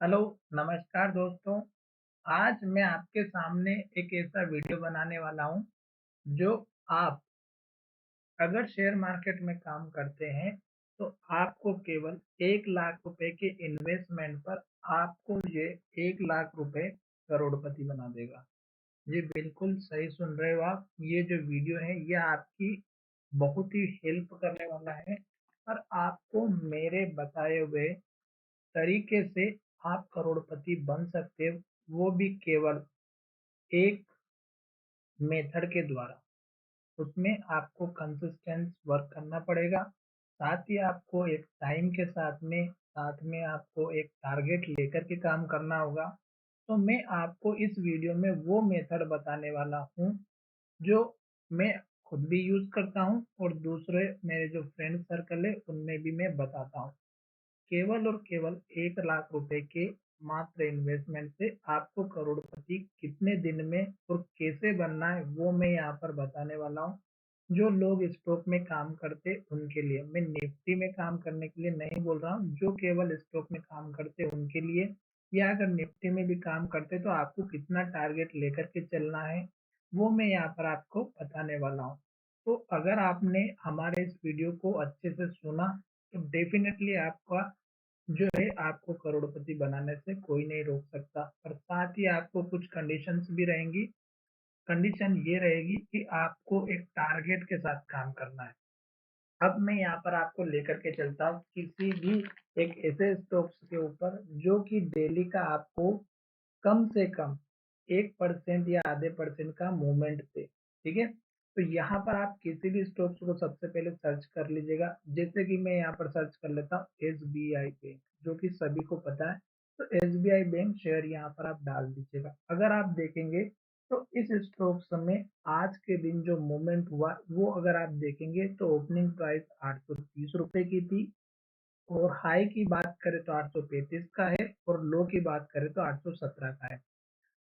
Hello, नमस्कार दोस्तों। आज मैं आपके सामने एक ऐसा वीडियो बनाने वाला हूँ, जो आप अगर शेयर मार्केट में काम करते हैं, तो आपको केवल 1 लाख रुपए के इन्वेस्टमेंट पर आपको ये 1 लाख रुपए करोड़पति बना देगा। जी, बिल्कुल सही सुन रहे हो आप। ये जो वीडियो है, ये आपकी बहुत ही हेल्प करने वाला है और आपको मेरे बताए हुए तरीके से आप करोड़पति बन सकते हो, वो भी केवल एक मेथड के द्वारा। उसमें आपको कंसिस्टेंट वर्क करना पड़ेगा, साथ ही आपको एक टाइम के साथ में आपको एक टारगेट लेकर के काम करना होगा। तो मैं आपको इस वीडियो में वो मेथड बताने वाला हूँ, जो मैं खुद भी यूज़ करता हूँ और दूसरे मेरे जो फ्रेंड सर्कल है, उनमें भी मैं बताता हूँ। केवल और केवल 1 लाख रुपए के मात्र इन्वेस्टमेंट से आपको करोड़पति कितने दिन में और कैसे बनना है, वो मैं यहाँ पर बताने वाला हूँ। जो लोग स्टॉक में काम करते उनके लिए, मैं निफ्टी में काम करने के लिए नहीं बोल रहा हूँ, जो केवल स्टॉक में काम करते उनके लिए, या अगर निफ्टी में भी काम करते तो आपको कितना टारगेट लेकर के चलना है, वो मैं यहाँ पर आपको बताने वाला हूँ। तो अगर आपने हमारे इस वीडियो को अच्छे से सुना, तो डेफिनेटली आपका जो है आपको करोड़पति बनाने से कोई नहीं रोक सकता, और साथ ही आपको कुछ कंडीशंस भी रहेंगी। कंडीशन ये रहेगी कि आपको एक टारगेट के साथ काम करना है। अब मैं यहाँ पर आपको लेकर के चलता हूँ किसी भी एक ऐसे स्टॉक्स के ऊपर, जो कि डेली का आपको कम से कम 1% या आधे परसेंट का मूवमेंट थे, ठीक है? तो यहाँ पर आप किसी भी स्टॉक्स को सबसे पहले सर्च कर लीजिएगा। जैसे कि मैं यहाँ पर सर्च कर लेता हूँ एसबीआई बैंक, जो कि सभी को पता है। तो एसबीआई बैंक शेयर यहाँ पर आप डाल दीजिएगा। अगर आप देखेंगे तो इस स्टॉक्स में आज के दिन जो मूवमेंट हुआ, वो अगर आप देखेंगे तो ओपनिंग प्राइस 830 रुपए की थी, और हाई की बात करें तो 835 का है, और लो की बात करें तो 817 का है।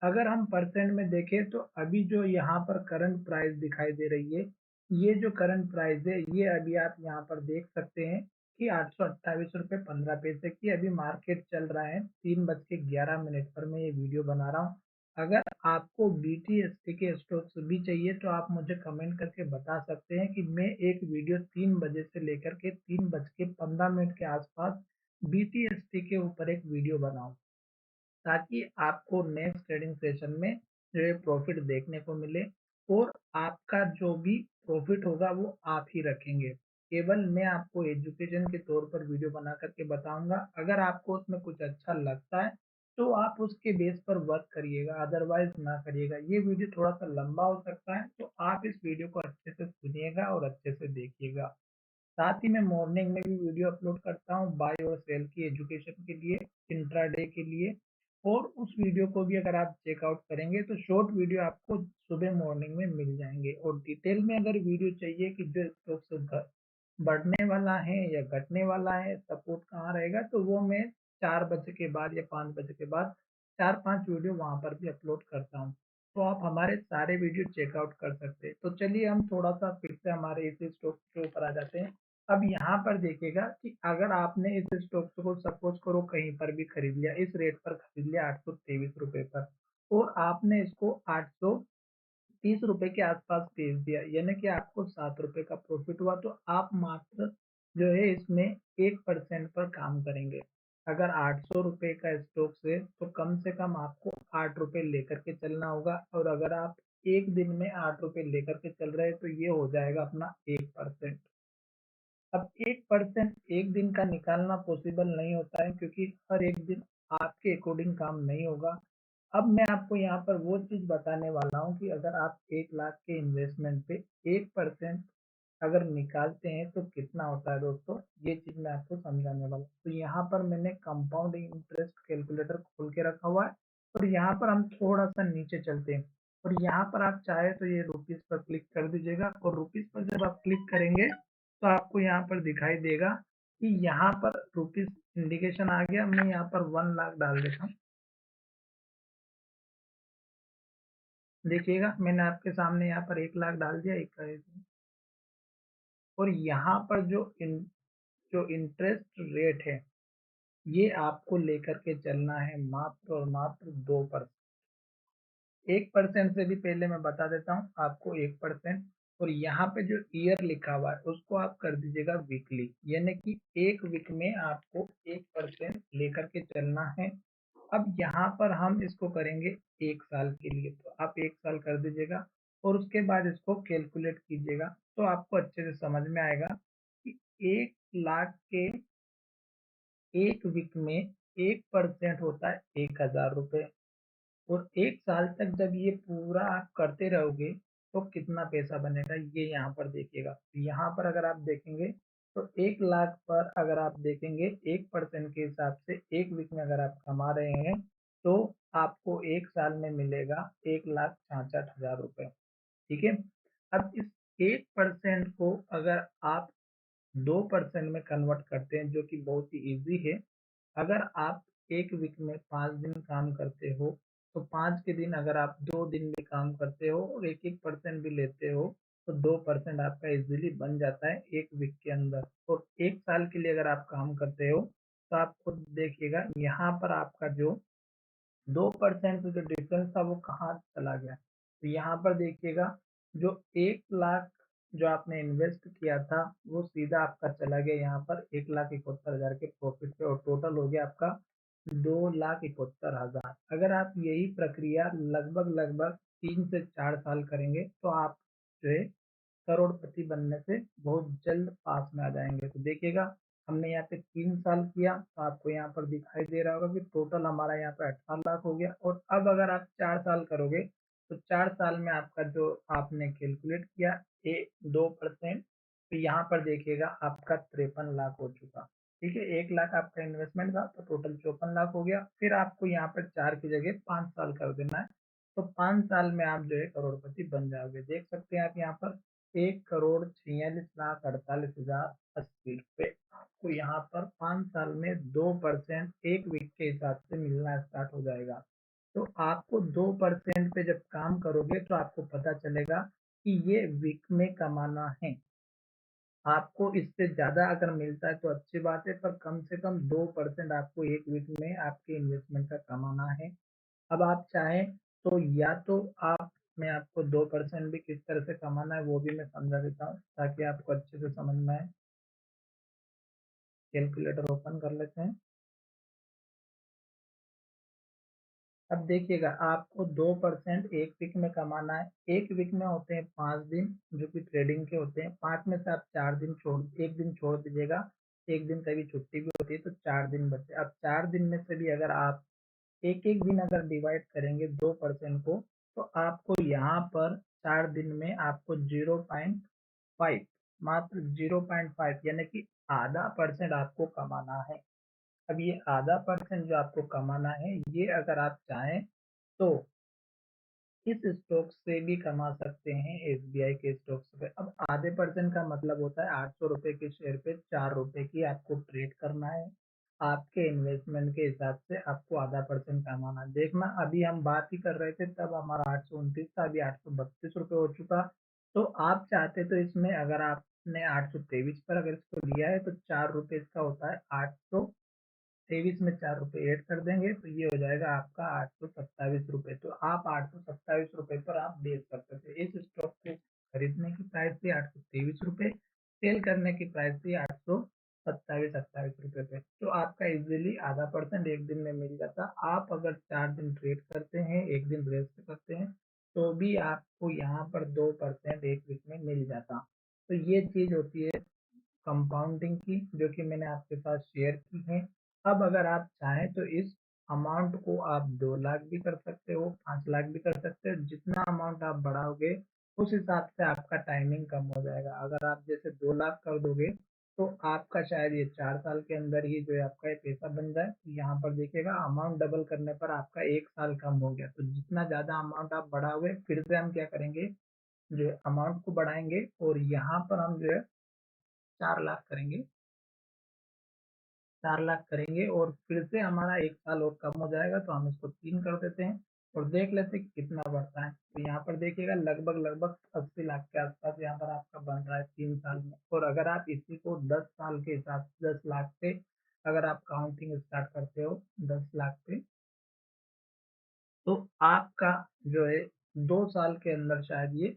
अगर हम परसेंट में देखें तो अभी जो यहाँ पर करंट प्राइस दिखाई दे रही है, ये जो करंट प्राइस है, ये अभी आप यहाँ पर देख सकते हैं कि 828 रुपये 15 पैसे की अभी मार्केट चल रहा है। 3:11 पर मैं ये वीडियो बना रहा हूँ। अगर आपको बीटीएससी के स्टॉक्स भी चाहिए तो आप मुझे कमेंट करके बता सकते हैं कि मैं एक वीडियो 3 बजे से लेकर के 3:15 के आसपास बीटीएससी के ऊपर एक वीडियो बनाऊं, ताकि आपको नेक्स्ट ट्रेडिंग सेशन में जो है प्रॉफिट देखने को मिले, और आपका जो भी प्रॉफिट होगा वो आप ही रखेंगे। केवल मैं आपको एजुकेशन के तौर पर वीडियो बना करके बताऊंगा। अगर आपको उसमें कुछ अच्छा लगता है तो आप उसके बेस पर वर्क करिएगा, अदरवाइज ना करिएगा। ये वीडियो थोड़ा सा लंबा हो सकता है, तो आप इस वीडियो को अच्छे से सुनिएगा और अच्छे से देखिएगा। साथ ही मैं मॉर्निंग में भी वीडियो अपलोड करता हूँ बाय और सेल की एजुकेशन के लिए, इंट्राडे के लिए। और उस वीडियो को भी अगर आप चेकआउट करेंगे तो शॉर्ट वीडियो आपको सुबह मॉर्निंग में मिल जाएंगे। और डिटेल में अगर वीडियो चाहिए कि जो स्टॉक्स बढ़ने वाला है या घटने वाला है, सपोर्ट कहाँ रहेगा, तो वो मैं 4 बजे के बाद या 5 बजे के बाद 4-5 वीडियो वहां पर भी अपलोड करता हूँ। तो आप हमारे सारे वीडियो चेकआउट कर सकते हैं। तो चलिए हम थोड़ा सा फिर से हमारे इस स्टॉक के ऊपर आ जाते हैं। अब यहाँ पर देखिएगा कि अगर आपने इस स्टॉक्स को सपोज करो कहीं पर भी खरीद लिया, इस रेट पर खरीद लिया 823 रुपए पर, और आपने इसको 830 रुपए के आसपास बेच दिया, यानी कि आपको 7 रुपए का प्रॉफिट हुआ, तो आप मात्र जो है इसमें 1% पर काम करेंगे। अगर 800 रुपए का स्टॉक है तो कम से कम आपको 8 रुपए लेकर के चलना होगा, और अगर आप एक दिन में 8 रुपए लेकर के चल रहे हैं तो ये हो जाएगा अपना 1%। अब 1% एक दिन का निकालना पॉसिबल नहीं होता है, क्योंकि हर एक दिन आपके अकॉर्डिंग काम नहीं होगा। अब मैं आपको यहाँ पर वो चीज़ बताने वाला हूँ कि अगर आप 1 लाख के इन्वेस्टमेंट पे 1% अगर निकालते हैं तो कितना होता है दोस्तों, ये चीज़ मैं आपको समझाने वाला हूँ। तो यहाँ पर मैंने कंपाउंड इंटरेस्ट कैलकुलेटर खोल के रखा हुआ है, और यहाँ पर हम थोड़ा सा नीचे चलते हैं, और यहाँ पर आप चाहे तो ये रुपीज़ पर क्लिक कर दीजिएगा, और रुपीज़ पर जब आप क्लिक करेंगे तो आपको यहाँ पर दिखाई देगा कि यहाँ पर रुपीज़ इंडिकेशन आ गया। मैं यहाँ पर 1 लाख डाल देता हूँ। देखिएगा मैंने आपके सामने यहाँ पर 1 लाख डाल दिया, एक और यहाँ पर जो इंटरेस्ट रेट है, ये आपको लेकर के चलना है मात्र और मात्र 2%। 1% से भी पहले मैं बता देता हूँ आपको 1%। और यहाँ पे जो ईयर लिखा हुआ है उसको आप कर दीजिएगा वीकली, यानी कि एक वीक में आपको 1% लेकर के चलना है। अब यहाँ पर हम इसको करेंगे 1 साल के लिए, तो आप 1 साल कर दीजिएगा और उसके बाद इसको कैलकुलेट कीजिएगा तो आपको अच्छे से समझ में आएगा कि 1 लाख के एक वीक में 1% होता है 1000 रुपये। और 1 साल तक जब ये पूरा आप करते रहोगे तो कितना पैसा बनेगा ये यहाँ पर देखिएगा। तो यहाँ पर अगर आप देखेंगे तो 1 लाख पर अगर आप देखेंगे 1% के हिसाब से एक वीक में अगर आप कमा रहे हैं तो आपको 1 साल में मिलेगा 1,66,000 रुपये। ठीक है। अब इस 1% को अगर आप 2% में कन्वर्ट करते हैं जो कि बहुत ही ईजी है। अगर आप एक वीक में 5 दिन काम करते हो तो 5 के दिन अगर आप 2 दिन भी काम करते हो और 1-1% भी लेते हो तो 2% आपका इजीली बन जाता है एक वीक के अंदर। और 1 साल के लिए अगर आप काम करते हो तो आप खुद देखिएगा यहाँ पर आपका जो 2% जो डिफरेंस था वो कहाँ चला गया। तो यहाँ पर देखिएगा जो 1 लाख जो आपने इन्वेस्ट किया था वो सीधा आपका चला गया यहाँ पर 1,71,000 के प्रॉफिट पे और टोटल हो गया आपका 2,71,000। अगर आप यही प्रक्रिया लगभग लगभग 3 से 4 साल करेंगे तो आप जो है करोड़पति बनने से बहुत जल्द पास में आ जाएंगे। तो देखिएगा हमने यहाँ पे 3 साल किया तो आपको यहाँ पर दिखाई दे रहा होगा कि टोटल हमारा यहाँ पे 18 लाख हो गया। और अब अगर आप 4 साल करोगे तो 4 साल में आपका जो आपने कैलकुलेट किया 2%, तो यहाँ पर देखिएगा आपका 53 लाख हो चुका। ठीक है, 1 लाख आपका इन्वेस्टमेंट था तो टोटल 54 लाख हो गया। फिर आपको यहाँ पर 4 की जगह 5 साल कर देना है तो 5 साल में आप जो है करोड़पति बन जाओगे। देख सकते हैं आप यहाँ पर 1,46,48,080 रुपये आपको यहाँ पर 5 साल में 2% एक वीक के हिसाब से मिलना स्टार्ट हो जाएगा। तो आपको 2% पे जब काम करोगे तो आपको पता चलेगा कि ये वीक में कमाना है। आपको इससे ज़्यादा अगर मिलता है तो अच्छी बात है, पर कम से कम 2% आपको एक वीक में आपके इन्वेस्टमेंट का कमाना है। अब आप चाहें तो या तो आप मैं आपको 2% भी किस तरह से कमाना है वो भी मैं समझा देता हूँ ताकि आपको अच्छे से समझ में आए। कैलकुलेटर ओपन कर लेते हैं। अब देखिएगा आपको 2% एक वीक में कमाना है। एक वीक में होते हैं 5 दिन जो कि ट्रेडिंग के होते हैं। 5 में से आप 4 दिन छोड़ एक दिन छोड़ दीजिएगा, एक दिन कभी छुट्टी भी होती है तो 4 दिन बचे। अब 4 दिन में से भी अगर आप एक एक दिन अगर डिवाइड करेंगे 2% को तो आपको यहाँ पर 4 दिन में आपको 0.5, मात्र 0.5 यानी कि आधा परसेंट आपको कमाना है। अब ये आधा परसेंट जो आपको कमाना है ये अगर आप चाहें तो इस स्टॉक से भी कमा सकते हैं एसबीआई के स्टॉक से। अब आधे परसेंट का मतलब होता है 800 रुपए के शेयर पे 4 रुपए की आपको ट्रेड करना है। आपके इन्वेस्टमेंट के हिसाब से आपको आधा परसेंट कमाना है। देखना अभी हम बात ही कर रहे थे तब हमारा 829 था, अभी 832 रुपये हो चुका। तो आप चाहते तो इसमें अगर आपने 823 पर अगर इसको लिया है तो 4 रुपये इसका होता है 823 में 4 रुपये ऐड कर देंगे तो ये हो जाएगा आपका 827 रुपये। तो आप 827 रुपये पर आप बेच सकते थे। इस स्टॉक को खरीदने की प्राइस थी 823 रुपये, सेल करने की प्राइस थी 827-28 रुपये पे। तो आपका इजीली आधा परसेंट एक दिन में मिल जाता। आप अगर 4 दिन ट्रेड करते हैं एक दिन रेस्ट करते हैं तो भी आपको यहाँ पर 2% एक वीक में मिल जाता। तो ये चीज होती है कंपाउंडिंग की जो कि मैंने आपके साथ शेयर की है। अब अगर आप चाहें तो इस अमाउंट को आप 2 लाख भी कर सकते हो, 5 लाख भी कर सकते हो। जितना अमाउंट आप बढ़ाओगे उस हिसाब से आपका टाइमिंग कम हो जाएगा। अगर आप जैसे 2 लाख कर दोगे तो आपका शायद ये 4 साल के अंदर ही जो है आपका ये पैसा बन जाए। तो यहाँ पर देखिएगा अमाउंट डबल करने पर आपका 1 साल कम हो गया। तो जितना ज़्यादा अमाउंट आप बढ़ाओगे फिर से हम क्या करेंगे, जो अमाउंट को बढ़ाएंगे और यहाँ पर हम जो है 4 लाख करेंगे। 4 लाख करेंगे और फिर से हमारा 1 साल और कम हो जाएगा तो हम इसको 3 कर देते हैं और देख लेते हैं कि कितना बढ़ता है। तो यहाँ पर देखिएगा लगभग लगभग 80 लाख के आसपास यहाँ पर आपका बन रहा है 3 साल में। और अगर आप इसी को 10 साल के हिसाब से 10 लाख से अगर आप काउंटिंग स्टार्ट करते हो 10 लाख पे, तो आपका जो है 2 साल के अंदर शायद ये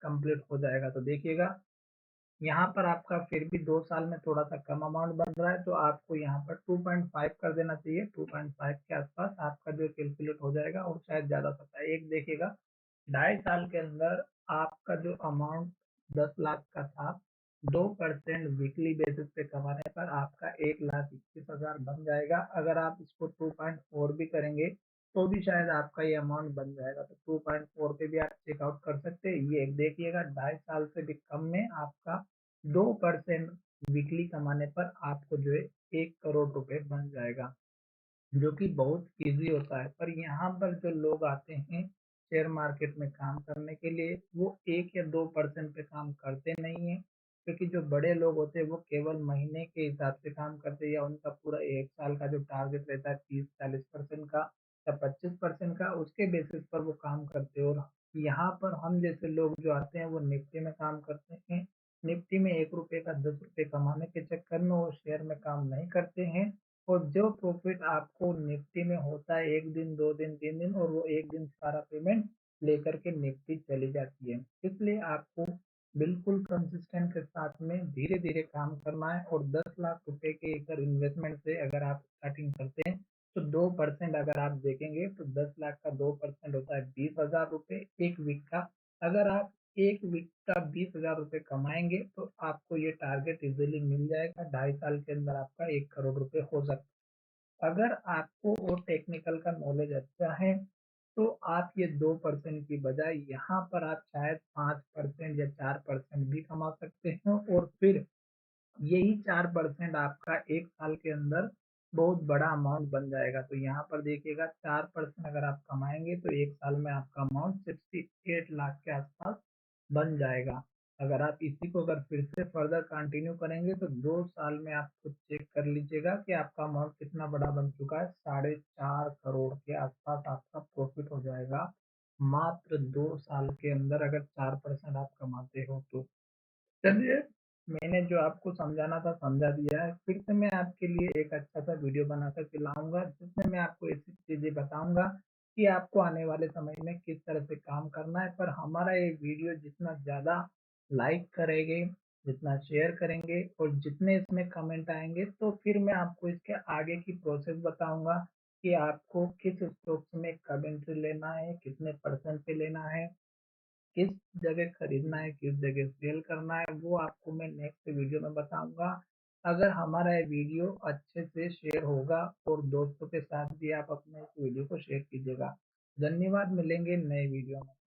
कंप्लीट हो जाएगा। तो देखिएगा यहाँ पर आपका फिर भी 2 साल में थोड़ा-सा कम अमाउंट बन रहा है, तो आपको यहाँ पर 2.5 कर देना चाहिए। 2.5 के आसपास आपका जो कैलकुलेट हो जाएगा और शायद ज़्यादा सकता है। एक देखिएगा 2.5 साल के अंदर आपका जो अमाउंट 10 लाख का था, 2% वीकली बेसिस पे कमाने पर आपका 1,21,000 बन जाएगा। अगर आप इसको 2.4 भी करेंगे, तो भी शायद आपका ये अमाउंट बन जाएगा। तो 2.4 पे भी आप चेकआउट कर सकते हैं। ये देखिएगा 2.5 साल से भी कम में आपका 2% वीकली कमाने पर आपको जो है 1 करोड़ रुपए बन जाएगा। जो कि बहुत ईज़ी होता है। पर यहाँ पर जो लोग आते हैं शेयर मार्केट में काम करने के लिए, वो 1 या 2% पे काम करते नहीं हैं, क्योंकि जो बड़े लोग होते हैं वो केवल महीने के हिसाब से काम करते हैं, या उनका पूरा 1 साल का जो टारगेट रहता है 30-40% का या 25% का, उसके बेसिस पर वो काम करते हैं। और यहाँ पर हम जैसे लोग जो आते हैं वो निफ्टी में काम करते हैं। निफ्टी में ₹1 का ₹10 कमाने के चक्कर में वो शेयर में काम नहीं करते हैं। और जो प्रॉफ़िट आपको निफ्टी में होता है 1 दिन, 2 दिन, 3 दिन, और वो 1 दिन सारा पेमेंट लेकर के निफ्टी चली जाती है। इसलिए आपको बिल्कुल कंसिस्टेंट के साथ में धीरे-धीरे काम करना है। और 10 लाख रुपए के अगर इन्वेस्टमेंट से अगर आप स्टार्टिंग करते हैं, तो 2% अगर आप देखेंगे तो 10 लाख का 2% होता है ₹20,000 1 वीक का। अगर आप 1 वीक का ₹20,000 कमाएँगे, तो आपको ये टारगेट ईज़िली मिल जाएगा। 2.5 साल के अंदर आपका 1 करोड़ रुपए हो सकता है। अगर आपको और टेक्निकल का नॉलेज अच्छा है, तो आप ये 2% की बजाय यहाँ पर आप शायद 5% या 4% भी कमा सकते हैं, और फिर यही 4% आपका 1 साल के अंदर बहुत बड़ा अमाउंट बन जाएगा। तो यहाँ पर देखिएगा 4% अगर आप कमाएँगे, तो 1 साल में आपका अमाउंट 68 लाख के आसपास बन जाएगा। अगर आप इसी को अगर फिर से फर्दर कंटिन्यू करेंगे, तो 2 साल में आप खुद चेक कर लीजिएगा कि आपका अमाउंट कितना बड़ा बन चुका है। 4.5 करोड़ के आसपास आपका प्रॉफ़िट हो जाएगा, मात्र 2 साल के अंदर अगर 4% आप कमाते हो तो। चलिए, मैंने जो आपको समझाना था समझा दिया है। फिर से मैं आपके लिए एक अच्छा-सा वीडियो बना कर के लाऊँगा, जिसमें मैं आपको ऐसी चीज़ें बताऊँगा कि आपको आने वाले समय में किस तरह से काम करना है। पर हमारा ये वीडियो जितना ज़्यादा लाइक करेंगे, जितना शेयर करेंगे और जितने इसमें कमेंट आएँगे, तो फिर मैं आपको इसके आगे की प्रोसेस बताऊँगा कि आपको किस स्टॉक्स में कब एंट्री लेना है, कितने परसेंट पे लेना है, किस जगह खरीदना है, किस जगह सेल करना है, वो आपको मैं नेक्स्ट वीडियो में बताऊँगा। अगर हमारा ये वीडियो अच्छे से शेयर होगा, और दोस्तों के साथ भी आप अपने इस वीडियो को शेयर कीजिएगा। धन्यवाद, मिलेंगे नए वीडियो में।